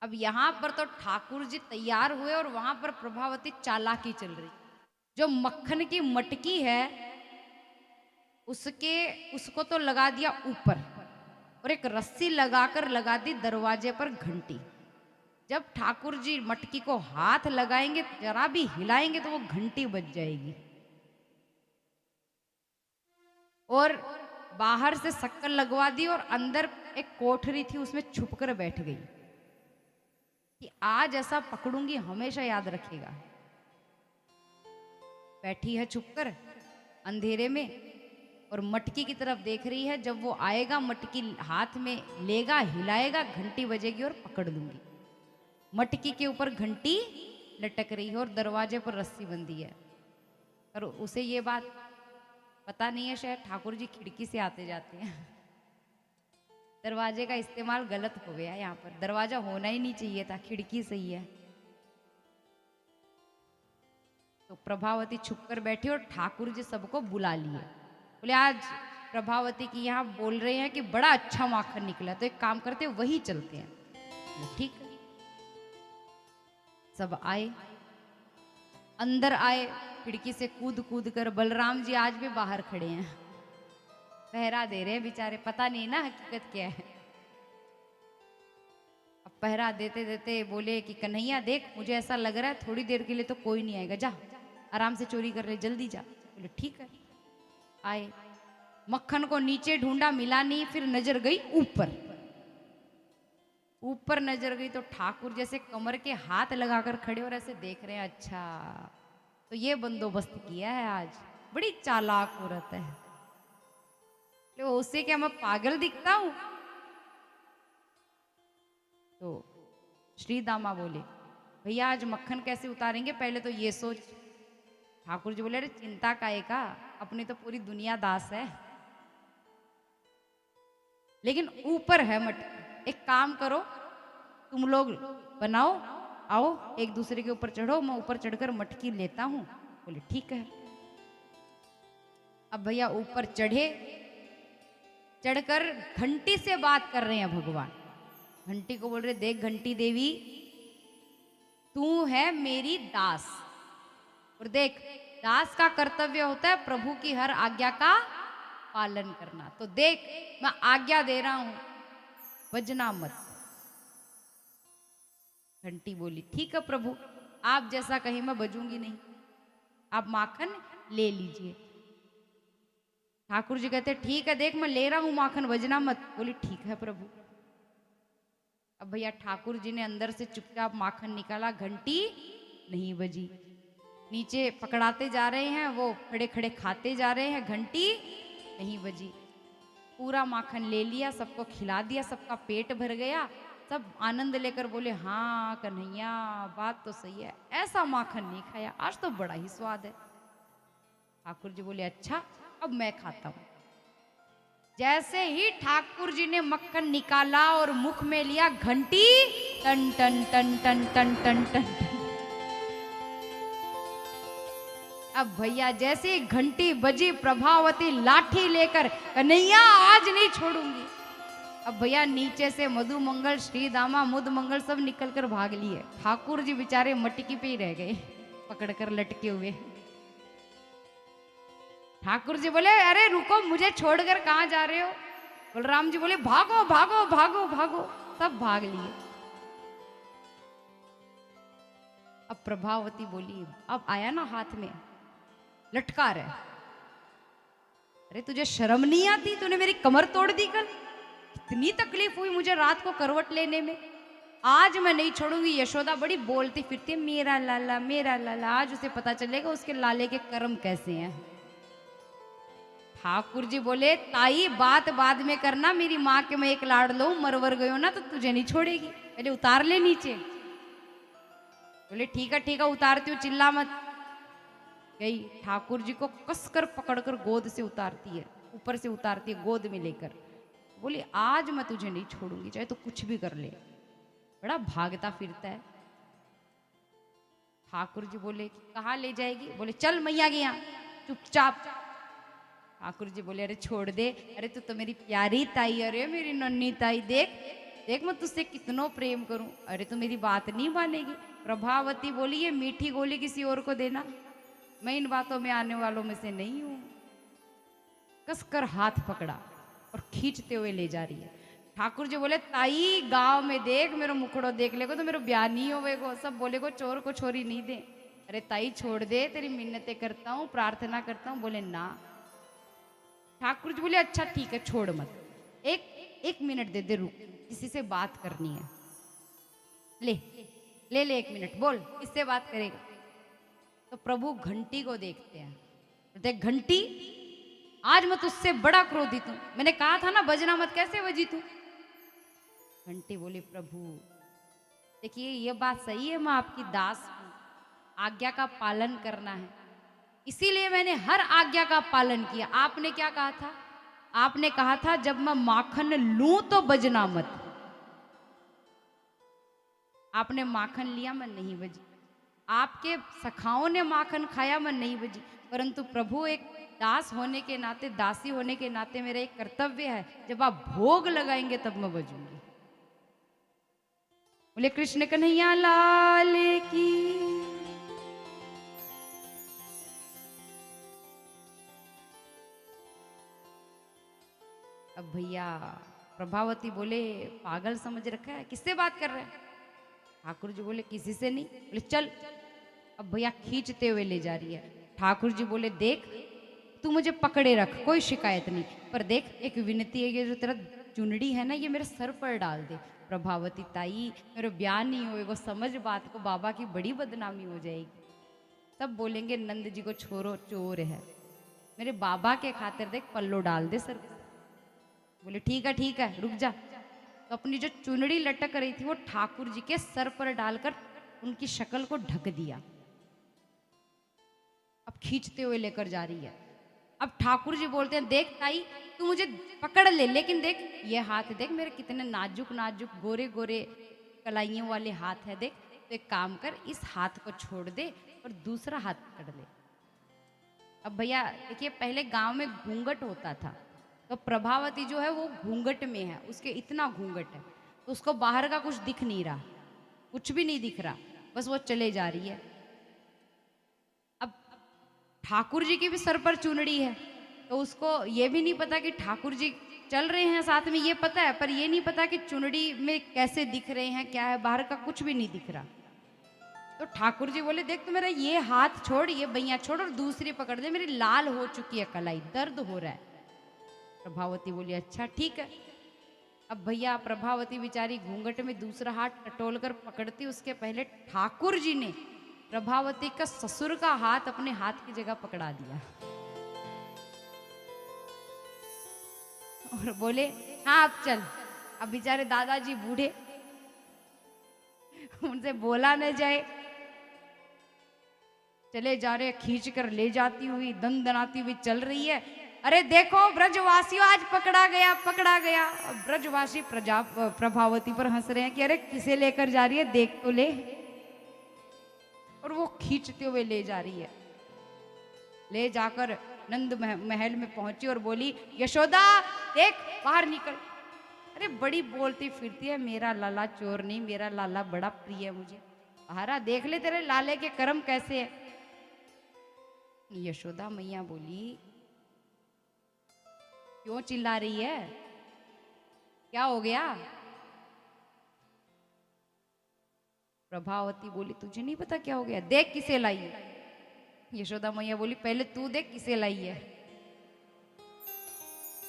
अब यहाँ पर तो ठाकुर जी तैयार हुए और वहां पर प्रभावती चालाकी चल रही। जो मक्खन की मटकी है उसके उसको तो लगा दिया ऊपर और एक रस्सी लगाकर लगा दी दरवाजे पर घंटी। जब ठाकुर जी मटकी को हाथ लगाएंगे जरा भी हिलाएंगे तो वो घंटी बज जाएगी। और बाहर से शक्कर लगवा दी और अंदर एक कोठरी थी उसमें छुपकर बैठ गई कि आज ऐसा पकड़ूंगी हमेशा याद रखेगा। बैठी है छुपकर अंधेरे में और मटकी की तरफ देख रही है। जब वो आएगा मटकी हाथ में लेगा हिलाएगा घंटी बजेगी और पकड़ लूंगी। मटकी के ऊपर घंटी लटक रही है और दरवाजे पर रस्सी बंधी है। और उसे ये बात पता नहीं है, शायद ठाकुर जी खिड़की से आते जाते हैं। दरवाजे का इस्तेमाल गलत हो गया। यहाँ पर दरवाजा होना ही नहीं चाहिए था, खिड़की सही है। तो प्रभावती छुपकर बैठी और ठाकुर जी सबको बुला लिए। बोले आज प्रभावती की यहाँ बोल रहे हैं कि बड़ा अच्छा माखन निकला, तो एक काम करते हैं वही चलते हैं। ठीक है। सब आए, अंदर आए, खिड़की से कूद कूद कर। बलराम जी आज भी बाहर खड़े हैं, पहरा दे रहे हैं बेचारे, पता नहीं ना हकीकत क्या है। अब पहरा देते देते बोले कि कन्हैया देख मुझे ऐसा लग रहा है थोड़ी देर के लिए तो कोई नहीं आएगा, जा आराम से चोरी कर ले, जल्दी जा। बोले ठीक है। आए, मक्खन को नीचे ढूंढा मिला नहीं, फिर नजर गई ऊपर। ऊपर नजर गई तो ठाकुर जैसे कमर के हाथ लगाकर खड़े और ऐसे देख रहे हैं। अच्छा तो ये बंदोबस्त किया है आज, बड़ी चालाक औरत है। तो उससे क्या मैं पागल दिखता हूं? तो श्री दामा बोले भैया आज मक्खन कैसे उतारेंगे, पहले तो ये सोच। ठाकुर जी बोले अरे चिंता काहे का, अपनी तो पूरी दुनिया दास है। लेकिन ऊपर है मटकी, एक काम करो तुम लोग बनाओ, आओ एक दूसरे के ऊपर चढ़ो, मैं ऊपर चढ़कर मटकी लेता हूं। बोले ठीक है। अब भैया ऊपर चढ़े, चढ़कर घंटी से बात कर रहे हैं भगवान। घंटी को बोल रहे देख घंटी देवी तू है मेरी दास, और देख दास का कर्तव्य होता है प्रभु की हर आज्ञा का पालन करना। तो देख मैं आज्ञा दे रहा हूं, बजना मत। घंटी बोली ठीक है प्रभु, आप जैसा कहीं मैं बजूंगी नहीं, आप माखन ले लीजिए। ठाकुर जी कहते ठीक है देख मैं ले रहा हूं माखन, बजना मत। बोली ठीक है प्रभु। अब भैया ठाकुर जी ने अंदर से चुपचाप माखन निकाला, घंटी नहीं बजी। नीचे पकड़ाते जा रहे हैं, वो खड़े खड़े खाते जा रहे हैं, घंटी नहीं बजी। पूरा माखन ले लिया, सबको खिला दिया, सबका पेट भर गया। सब आनंद लेकर बोले हाँ कन्हैया बात तो सही है, ऐसा माखन नहीं खाया, आज तो बड़ा ही स्वाद है। ठाकुर जी बोले अच्छा अब मैं खाता हूं। जैसे ही ठाकुर जी ने मक्खन निकाला और मुख में लिया, घंटी टन टन टन टन टन टन टन। अब भैया जैसे घंटी बजी, प्रभावती लाठी लेकर कन्हैया आज नहीं छोड़ूंगी। अब भैया नीचे से मधु मंगल, श्री दामा, मुद मंगल सब निकलकर भाग लिए। ठाकुर जी बेचारे मटकी पे ही रह गए पकड़कर लटके हुए। ठाकुर जी बोले अरे रुको, मुझे छोड़कर कहां जा रहे हो? बलराम जी बोले भागो भागो भागो भागो। सब भाग लिए। अब प्रभावती बोली अब आया ना हाथ में, लटका रहे। अरे तुझे शर्म नहीं आती, तूने मेरी कमर तोड़ दी कल, इतनी तकलीफ हुई मुझे रात को करवट लेने में, आज मैं नहीं छोड़ूंगी। यशोदा बड़ी बोलती फिरती मेरा लाला मेरा लाला, आज उसे पता चलेगा उसके लाले के कर्म कैसे हैं। ठाकुर जी बोले ताई बात बाद में करना, मेरी माँ के मैं एक लाड़ लो, मरवर गयो ना तो तुझे नहीं छोड़ेगी, पहले उतार ले नीचे। बोले ठीक है उतारती हूँ, चिल्ला मत। गई, ठाकुर जी को कसकर पकड़कर गोद से उतारती है, ऊपर से उतारती है गोद में लेकर। बोली आज मैं तुझे नहीं छोड़ूंगी, चाहे तो कुछ भी कर ले। बड़ा भागता फिरता है। ठाकुर जी बोले कहाँ ले जाएगी? बोले चल मैया के यहाँ चुपचाप। ठाकुर जी बोले अरे छोड़ दे, अरे तू तो मेरी प्यारी ताई, अरे मेरी नन्ही ताई देख देख मैं तुझसे कितनो प्रेम करूं। अरे तू मेरी बात नहीं मानेगी। प्रभावती बोली ये मीठी गोली किसी और को देना, मैं इन बातों में आने वालों में से नहीं हूं। कसकर हाथ पकड़ा और खींचते हुए ले जा रही है। ठाकुर जी बोले ताई गांव में देख मेरो मुखड़ो देख लेगो तो मेरो ब्याह नहीं होवेगो, सब बोले को चोर को छोरी नहीं दे। अरे ताई छोड़ दे, तेरी मिन्नतें करता हूँ, प्रार्थना करता हूँ। बोले ना। ठाकुर जी बोले अच्छा ठीक है छोड़ मत, एक मिनट दे दे, रुक, किसी से बात करनी है। ले ले ले 1 मिनट, बोल किससे बात करेगा। तो प्रभु घंटी को देखते हैं, देख घंटी आज मैं तुझसे बड़ा क्रोधित हूं, मैंने कहा था ना बजना मत, कैसे बजी तू। घंटी बोली प्रभु देखिए ये बात सही है, मैं आपकी दास हूं, आज्ञा का पालन करना है, इसीलिए मैंने हर आज्ञा का पालन किया। आपने क्या कहा था, आपने कहा था जब मैं माखन लूं तो बजना मत। आपने माखन लिया, मैं नहीं बजी। आपके सखाओं ने माखन खाया, मैं नहीं बजी। परंतु प्रभु एक दास होने के नाते, दासी होने के नाते मेरा एक कर्तव्य है, जब आप भोग लगाएंगे तब मैं बजूंगी। बोले कृष्ण कन्हैया लाल की। अब भैया प्रभावती बोले पागल समझ रखा है, किससे बात कर रहे हैं। ठाकुर जी बोले किसी से नहीं। बोले चल। अब भैया खींचते हुए ले जा रही है। ठाकुर जी बोले देख तू मुझे पकड़े रख, कोई शिकायत नहीं, पर देख एक विनती है, ये जो तेरा चुनड़ी है ना ये मेरे सर पर डाल दे। प्रभावती ताई मेरे ब्याह नहीं होएगा, समझ बात को, बाबा की बड़ी बदनामी हो जाएगी, सब बोलेंगे नंद जी को छोरो चोर है, मेरे बाबा के खातिर देख पल्लो डाल दे सर। बोले ठीक है रुक जा। तो अपनी जो चुनड़ी लटक रही थी वो ठाकुर जी के सर पर डालकर उनकी शक्ल को ढक दिया। अब खींचते हुए लेकर जा रही है। अब ठाकुर जी बोलते हैं देख ताई तू मुझे पकड़ ले, लेकिन देख ये हाथ देख मेरे कितने नाजुक नाजुक गोरे गोरे कलाइयों वाले हाथ है, देख तो एक काम कर इस हाथ को छोड़ दे और दूसरा हाथ पकड़ ले। अब भैया देखिए पहले गांव में घूंघट होता था, तो प्रभावती जो है वो घूंघट में है, उसके इतना घूंघट है तो उसको बाहर का कुछ दिख नहीं रहा, कुछ भी नहीं दिख रहा, बस वो चले जा रही है। अब ठाकुर जी की भी सर पर चुनड़ी है, तो उसको ये भी नहीं पता कि ठाकुर जी चल रहे हैं साथ में, ये पता है, पर ये नहीं पता कि चुनड़ी में कैसे दिख रहे हैं, क्या है, बाहर का कुछ भी नहीं दिख रहा। तो ठाकुर जी बोले देख तो मेरा ये हाथ छोड़, ये बैया छोड़ और दूसरी पकड़ दे, मेरी लाल हो चुकी है कलाई, दर्द हो रहा है। प्रभावती बोली अच्छा ठीक है। अब भैया प्रभावती बेचारी घूंघट में दूसरा हाथ टटोल कर पकड़ती, उसके पहले ठाकुर जी ने प्रभावती का ससुर का हाथ अपने हाथ की जगह पकड़ा दिया और बोले हाँ अब चल। अब बेचारे दादाजी बूढ़े, उनसे बोला न जाए, चले जा रहे, खींच कर ले जाती हुई दंदनाती हुई चल रही है। अरे देखो ब्रजवासियों आज पकड़ा गया पकड़ा गया। ब्रजवासी प्रभावती पर हंस रहे हैं कि अरे किसे लेकर जा रही है, देख तो ले। और वो खींचते हुए ले जा रही है। ले जाकर नंद महल में पहुंची और बोली यशोदा देख बाहर निकल। अरे बड़ी बोलती फिरती है, मेरा लाला चोर नहीं, मेरा लाला बड़ा प्रिय है मुझे, बाहर आ देख ले तेरे लाले के कर्म कैसे है। यशोदा मैया बोली क्यों चिल्ला रही है, क्या हो गया। प्रभावती बोली तुझे नहीं पता क्या हो गया, देख किसे लाई है। यशोदा मैया बोली पहले तू देख किसे लाई है।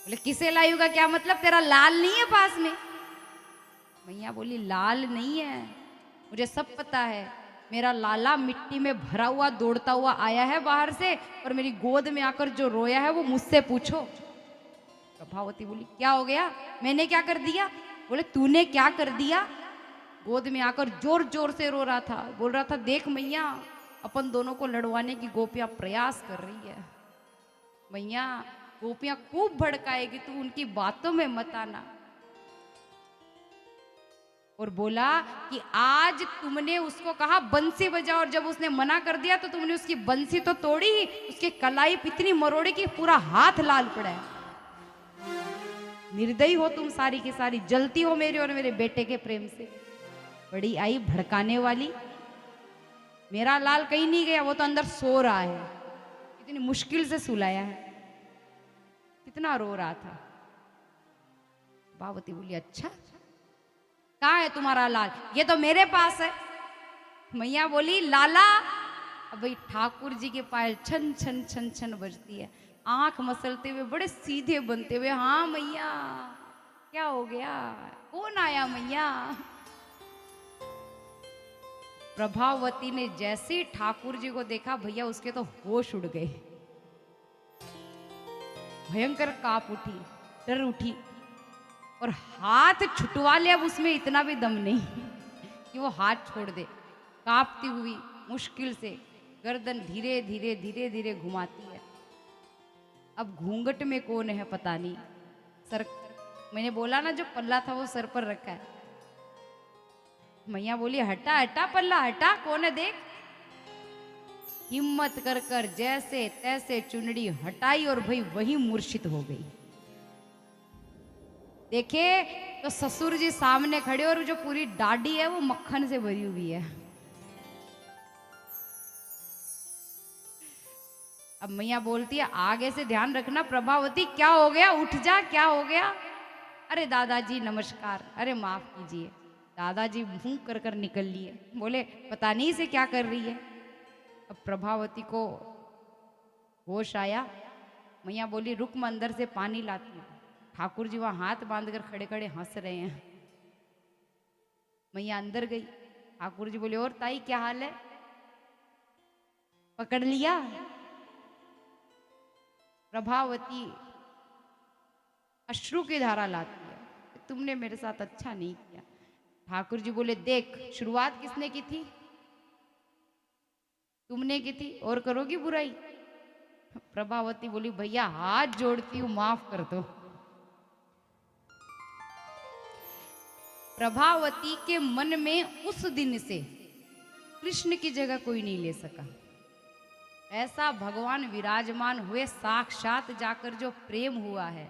बोले किसे लाई होगा क्या मतलब, तेरा लाल नहीं है पास में। मैया बोली लाल नहीं है, मुझे सब पता है, मेरा लाला मिट्टी में भरा हुआ दौड़ता हुआ आया है बाहर से, और मेरी गोद में आकर जो रोया है वो मुझसे पूछो। प्रभावती बोली क्या हो गया, मैंने क्या कर दिया। बोले तूने क्या कर दिया। गोद में आकर जोर जोर से रो रहा था, बोल रहा था देख मैया अपन दोनों को लड़वाने की गोपियां प्रयास कर रही है, मैया गोपियां खूब भड़काएगी, तू उनकी बातों में मत आना। और बोला कि आज तुमने उसको कहा बंसी बजाओ, और जब उसने मना कर दिया तो तुमने उसकी बंसी तो तोड़ी ही, उसके कलाई इतनी मरोड़ी की पूरा हाथ लाल पड़ा है। निर्दयी हो तुम सारी की सारी, जलती हो मेरे और मेरे बेटे के प्रेम से। बड़ी आई भड़काने वाली। मेरा लाल कहीं नहीं गया, वो तो अंदर सो रहा है। इतनी मुश्किल से सुलाया है, कितना रो रहा था। पार्वती बोली अच्छा, कहाँ है तुम्हारा लाल? ये तो मेरे पास है। मैया बोली लाला। अब भाई ठाकुर जी के पायल छन छन छन छन बजती है, आंख मसलते हुए बड़े सीधे बनते हुए, हाँ मैया क्या हो गया, कौन आया मैया? प्रभावती ने जैसे ही ठाकुर जी को देखा, भैया उसके तो होश उड़ गए। भयंकर कांप उठी, डर उठी और हाथ छुटवा लिया। अब उसमें इतना भी दम नहीं कि वो हाथ छोड़ दे। कांपती हुई मुश्किल से गर्दन धीरे धीरे धीरे धीरे घुमाती है। अब घूंघट में कौन है पता नहीं। सर, मैंने बोला ना जो पल्ला था वो सर पर रखा है। मैया बोली हटा हटा पल्ला हटा, कौन है देख। हिम्मत कर कर जैसे तैसे चुनड़ी हटाई और भाई वही मूर्छित हो गई। देखे तो ससुर जी सामने खड़े और जो पूरी दाढ़ी है वो मक्खन से भरी हुई है। अब मैया बोलती है आगे से ध्यान रखना प्रभावती, क्या हो गया, उठ जा, क्या हो गया? अरे दादाजी नमस्कार, अरे माफ कीजिए। दादाजी मुंह कर कर निकल लिए, बोले पता नहीं से क्या कर रही है। अब प्रभावती को होश आया। मैया बोली रुक, मैं अंदर से पानी लाती हूँ। ठाकुर जी वहां हाथ बांधकर खड़े खड़े हंस रहे हैं। मैया अंदर गई। ठाकुर जी बोले और ताई क्या हाल है, पकड़ लिया? प्रभावती अश्रु की धारा लाती है, तुमने मेरे साथ अच्छा नहीं किया। ठाकुर जी बोले देख, शुरुआत किसने की थी? तुमने की थी, और करोगी बुराई? प्रभावती बोली भैया हाथ जोड़ती हूं, माफ कर दो। प्रभावती के मन में उस दिन से कृष्ण की जगह कोई नहीं ले सका। ऐसा भगवान विराजमान हुए, साक्षात जाकर जो प्रेम हुआ है